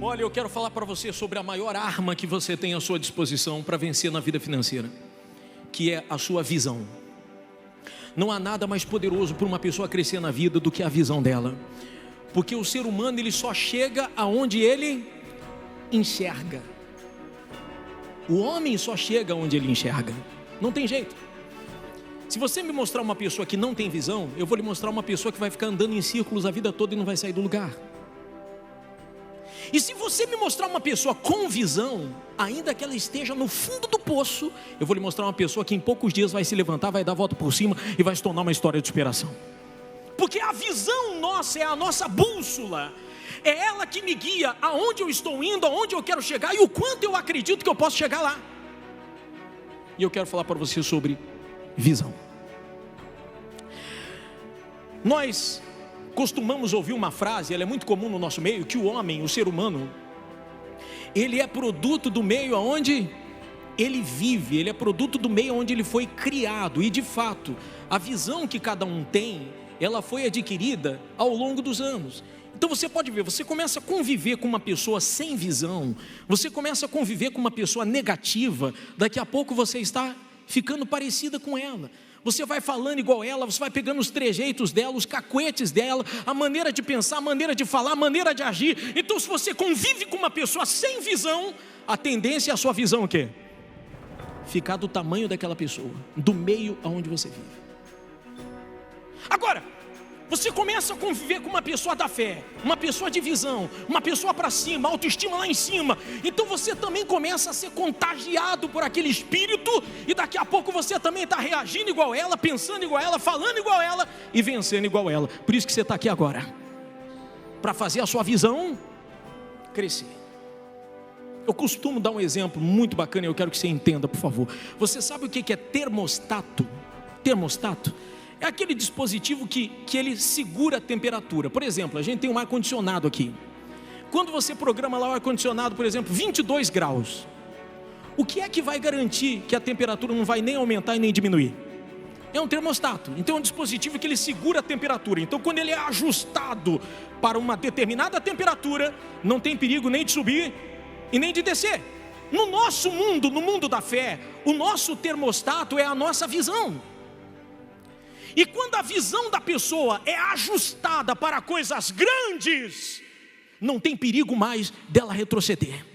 Olha, eu quero falar para você sobre a maior arma que você tem à sua disposição para vencer na vida financeira, que é a sua visão. Não há nada mais poderoso para uma pessoa crescer na vida do que a visão dela, porque o ser humano ele só chega aonde ele enxerga. O homem só chega onde ele enxerga, não tem jeito. Se você me mostrar uma pessoa que não tem visão, eu vou lhe mostrar uma pessoa que vai ficar andando em círculos a vida toda e não vai sair do lugar. E se você me mostrar uma pessoa com visão, ainda que ela esteja no fundo do poço, eu vou lhe mostrar uma pessoa que em poucos dias vai se levantar, vai dar a volta por cima e vai se tornar uma história de superação. Porque a visão nossa é a nossa bússola, é ela que me guia aonde eu estou indo, aonde eu quero chegar e o quanto eu acredito que eu posso chegar lá. E eu quero falar para você sobre visão. Nós costumamos ouvir uma frase, ela é muito comum no nosso meio, que o homem, o ser humano, ele é produto do meio onde ele vive, ele é produto do meio onde ele foi criado. E de fato, a visão que cada um tem, ela foi adquirida ao longo dos anos. Então você pode ver, você começa a conviver com uma pessoa sem visão, você começa a conviver com uma pessoa negativa, daqui a pouco você está ficando parecida com ela. Você vai falando igual ela, você vai pegando os trejeitos dela, os cacuetes dela, a maneira de pensar, a maneira de falar, a maneira de agir. Então se você convive com uma pessoa sem visão, a tendência é a sua visão o quê? Ficar do tamanho daquela pessoa, do meio aonde você vive. Agora, você começa a conviver com uma pessoa da fé, uma pessoa de visão, uma pessoa para cima, autoestima lá em cima. Então você também começa a ser contagiado por aquele espírito, e daqui a pouco você também está reagindo igual ela, pensando igual ela, falando igual ela e vencendo igual ela. Por isso que você está aqui agora, para fazer a sua visão crescer. Eu costumo dar um exemplo muito bacana e eu quero que você entenda, por favor. Você sabe o que é termostato? Termostato é aquele dispositivo que ele segura a temperatura. Por exemplo, a gente tem um ar-condicionado aqui. Quando você programa lá o ar-condicionado, por exemplo, 22 graus, o que é que vai garantir que a temperatura não vai nem aumentar e nem diminuir? É um termostato. Então é um dispositivo que ele segura a temperatura. Então quando ele é ajustado para uma determinada temperatura, não tem perigo nem de subir e nem de descer. No nosso mundo, no mundo da fé, o nosso termostato é a nossa visão. E quando a visão da pessoa é ajustada para coisas grandes, não tem perigo mais dela retroceder.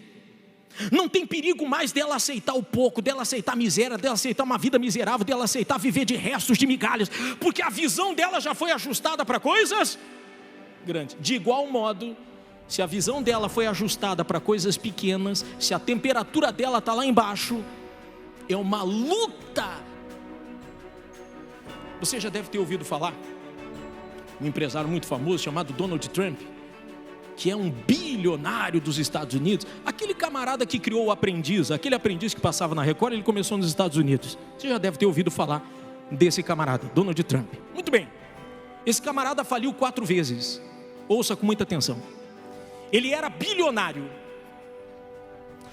Não tem perigo mais dela aceitar o pouco, dela aceitar a miséria, dela aceitar uma vida miserável, dela aceitar viver de restos, de migalhas, porque a visão dela já foi ajustada para coisas grandes. De igual modo, se a visão dela foi ajustada para coisas pequenas, se a temperatura dela está lá embaixo, é uma luta. Você já deve ter ouvido falar um empresário muito famoso chamado Donald Trump, que é um bilionário dos Estados Unidos. Aquele camarada que criou o Aprendiz, aquele aprendiz que passava na Record, ele começou nos Estados Unidos. Você já deve ter ouvido falar desse camarada, Donald Trump. Muito bem, esse camarada faliu 4 vezes. Ouça com muita atenção. Ele era bilionário,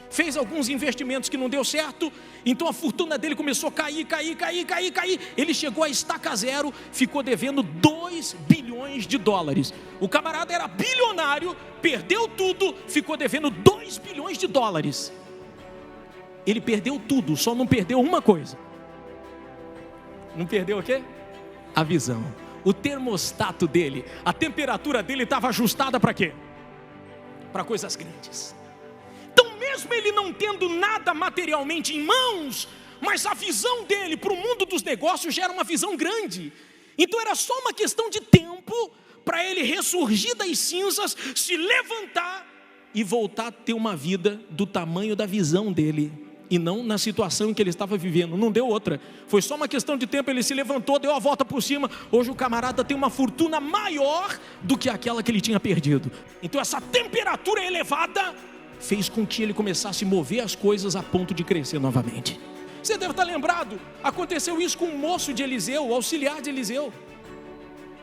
fez alguns investimentos que não deu certo, então a fortuna dele começou a cair. Ele chegou a estaca zero, ficou devendo 2 bilhões de dólares. O camarada era bilionário, perdeu tudo, ficou devendo 2 bilhões de dólares. Ele perdeu tudo, só não perdeu uma coisa. Não perdeu o quê? A visão. O termostato dele, a temperatura dele estava ajustada para quê? Para coisas grandes. Mesmo ele não tendo nada materialmente em mãos, mas a visão dele para o mundo dos negócios já era uma visão grande. Então era só uma questão de tempo para ele ressurgir das cinzas, se levantar e voltar a ter uma vida do tamanho da visão dele, e não na situação em que ele estava vivendo. Não deu outra, foi só uma questão de tempo. Ele se levantou, deu a volta por cima. Hoje o camarada tem uma fortuna maior do que aquela que ele tinha perdido. Então essa temperatura elevada fez com que ele começasse a mover as coisas a ponto de crescer novamente. Você deve estar lembrado, aconteceu isso com um moço de Eliseu, o auxiliar de Eliseu.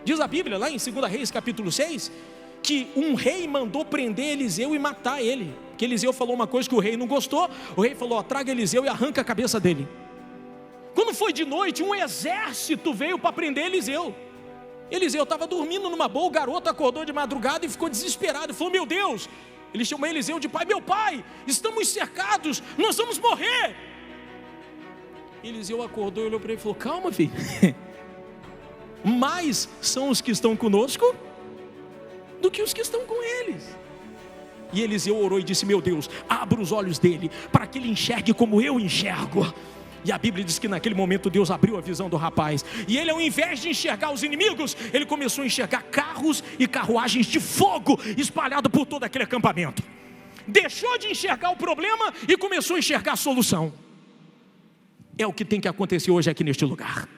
Diz a Bíblia lá em 2 Reis capítulo 6, que um rei mandou prender Eliseu e matar ele. Que Eliseu falou uma coisa que o rei não gostou, o rei falou: traga Eliseu e arranca a cabeça dele. Quando foi de noite, um exército veio para prender Eliseu. Eliseu estava dormindo numa boa, o garoto acordou de madrugada e ficou desesperado, e falou: meu Deus, Ele chamou Eliseu de pai: meu pai, estamos cercados, nós vamos morrer. Eliseu acordou e olhou para ele e falou: calma, filho, mais são os que estão conosco do que os que estão com eles. E Eliseu orou e disse: meu Deus, abra os olhos dele, para que ele enxergue como eu enxergo. E a Bíblia diz que naquele momento Deus abriu a visão do rapaz, e ele, ao invés de enxergar os inimigos, ele começou a enxergar carros e carruagens de fogo espalhados por todo aquele acampamento. Deixou de enxergar o problema e começou a enxergar a solução. É o que tem que acontecer hoje aqui neste lugar.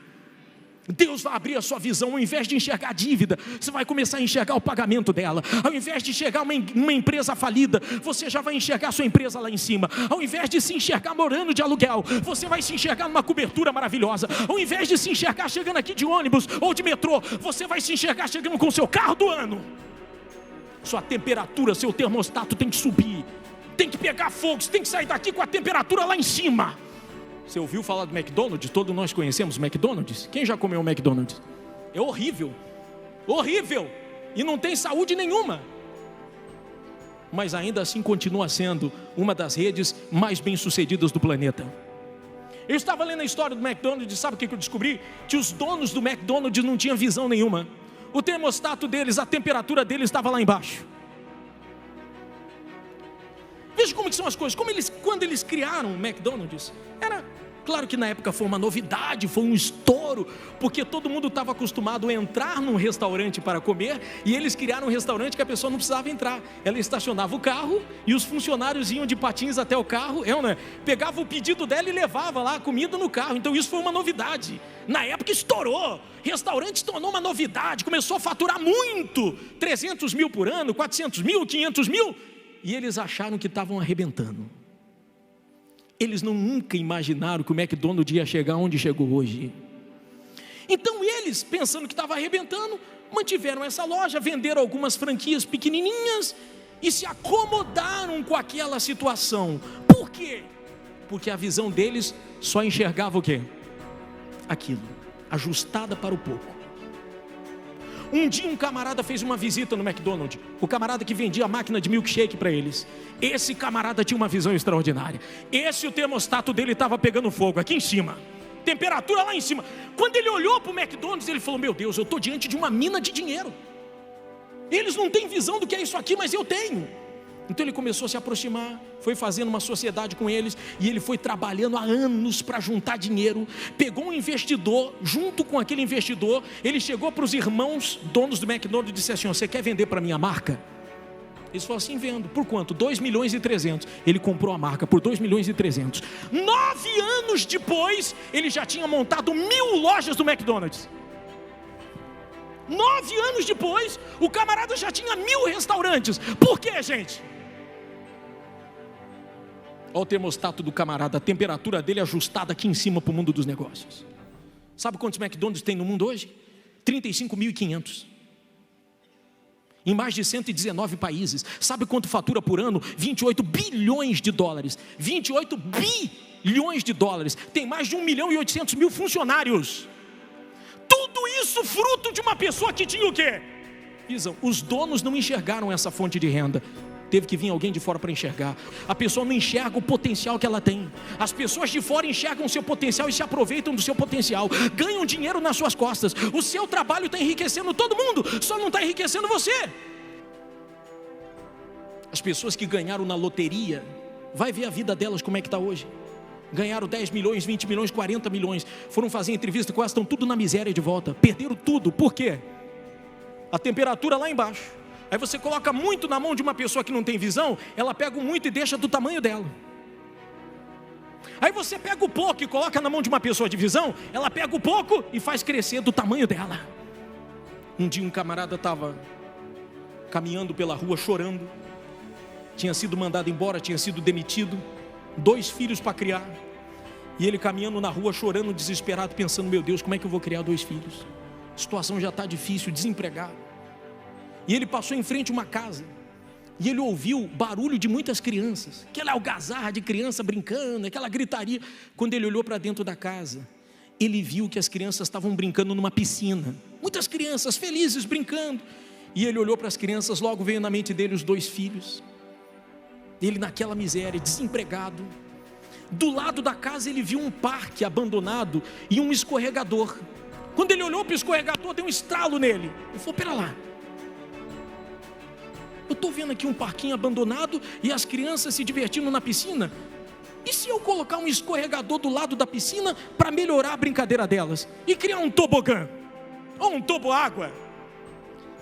Deus vai abrir a sua visão. Ao invés de enxergar a dívida, você vai começar a enxergar o pagamento dela. Ao invés de enxergar uma empresa falida, você já vai enxergar a sua empresa lá em cima. Ao invés de se enxergar morando de aluguel, você vai se enxergar numa cobertura maravilhosa. Ao invés de se enxergar chegando aqui de ônibus ou de metrô, você vai se enxergar chegando com o seu carro do ano. Sua temperatura, seu termostato tem que subir, tem que pegar fogo, você tem que sair daqui com a temperatura lá em cima. Você ouviu falar do McDonald's? Todos nós conhecemos o McDonald's. Quem já comeu o McDonald's? É horrível, horrível, e não tem saúde nenhuma. Mas ainda assim continua sendo uma das redes mais bem sucedidas do planeta. Eu estava lendo a história do McDonald's e sabe o que eu descobri? Que os donos do McDonald's não tinham visão nenhuma. O termostato deles, a temperatura deles estava lá embaixo. Veja como que são as coisas. Quando eles criaram o McDonald's, era claro que na época foi uma novidade, foi um estouro, porque todo mundo estava acostumado a entrar num restaurante para comer, e eles criaram um restaurante que a pessoa não precisava entrar. Ela estacionava o carro e os funcionários iam de patins até o carro, pegava o pedido dela e levava lá a comida no carro. Então isso foi uma novidade. Na época estourou, restaurante se tornou uma novidade, começou a faturar muito, 300 mil por ano, 400 mil, 500 mil, e eles acharam que estavam arrebentando. Eles nunca imaginaram que o McDonald's ia chegar onde chegou hoje. Então eles, pensando que estava arrebentando, mantiveram essa loja, venderam algumas franquias pequenininhas e se acomodaram com aquela situação. Por quê? Porque a visão deles só enxergava o quê? Aquilo, ajustada para o pouco. Um dia um camarada fez uma visita no McDonald's, o camarada que vendia a máquina de milkshake para eles. Esse camarada tinha uma visão extraordinária. O termostato dele estava pegando fogo aqui em cima, temperatura lá em cima. Quando ele olhou para o McDonald's, ele falou: meu Deus, eu estou diante de uma mina de dinheiro. Eles não têm visão do que é isso aqui, mas eu tenho. Então ele começou a se aproximar, foi fazendo uma sociedade com eles, e ele foi trabalhando há anos para juntar dinheiro. Pegou um investidor, junto com aquele investidor, ele chegou para os irmãos donos do McDonald's e disse assim: você quer vender para a minha marca? Eles falaram assim: vendo. Por quanto? 2 milhões e 300. Ele comprou a marca por 2 milhões e 300. 9 anos depois, ele já tinha montado 1000 lojas do McDonald's. 9 anos depois, o camarada já tinha 1000 restaurantes. Por quê, gente? Olha o termostato do camarada, a temperatura dele ajustada aqui em cima para o mundo dos negócios. Sabe quantos McDonald's tem no mundo hoje? 35.500. Em mais de 119 países. Sabe quanto fatura por ano? 28 bilhões de dólares. 28 bilhões de dólares. Tem mais de 1.800.000 funcionários. Tudo isso fruto de uma pessoa que tinha o quê? Visão. Os donos não enxergaram essa fonte de renda. Teve que vir alguém de fora para enxergar. A pessoa não enxerga o potencial que ela tem. As pessoas de fora enxergam o seu potencial e se aproveitam do seu potencial. Ganham dinheiro nas suas costas. O seu trabalho está enriquecendo todo mundo, só não está enriquecendo você. As pessoas que ganharam na loteria, vai ver a vida delas como é que está hoje. Ganharam 10 milhões, 20 milhões, 40 milhões. Foram fazer entrevista com elas, estão tudo na miséria de volta. Perderam tudo, por quê? A temperatura lá embaixo. Aí você coloca muito na mão de uma pessoa que não tem visão, ela pega o muito e deixa do tamanho dela. Aí você pega o pouco e coloca na mão de uma pessoa de visão, ela pega o pouco e faz crescer do tamanho dela. Um dia um camarada estava caminhando pela rua chorando. Tinha sido mandado embora, tinha sido demitido, 2 filhos para criar. E ele caminhando na rua chorando, desesperado, pensando: meu Deus, como é que eu vou criar 2 filhos? A situação já está difícil, desempregado. E ele passou em frente a uma casa, e ele ouviu barulho de muitas crianças, aquela algazarra de criança brincando, aquela gritaria. Quando ele olhou para dentro da casa, ele viu que as crianças estavam brincando numa piscina. Muitas crianças felizes brincando. E ele olhou para as crianças, logo veio na mente dele os 2 filhos. Ele naquela miséria, desempregado. Do lado da casa ele viu um parque abandonado e um escorregador. Quando ele olhou para o escorregador, deu um estralo nele. Ele falou: pera lá, eu estou vendo aqui um parquinho abandonado e as crianças se divertindo na piscina. E se eu colocar um escorregador do lado da piscina para melhorar a brincadeira delas? E criar um tobogã, ou um toboágua?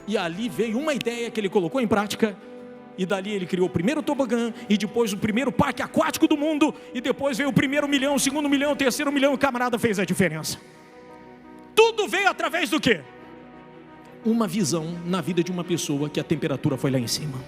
E ali veio uma ideia que ele colocou em prática. E dali ele criou o primeiro tobogã, e depois o primeiro parque aquático do mundo, e depois veio o primeiro milhão, o segundo milhão, o terceiro milhão, e o camarada fez a diferença. Tudo veio através do quê? Uma visão na vida de uma pessoa que a temperatura foi lá em cima.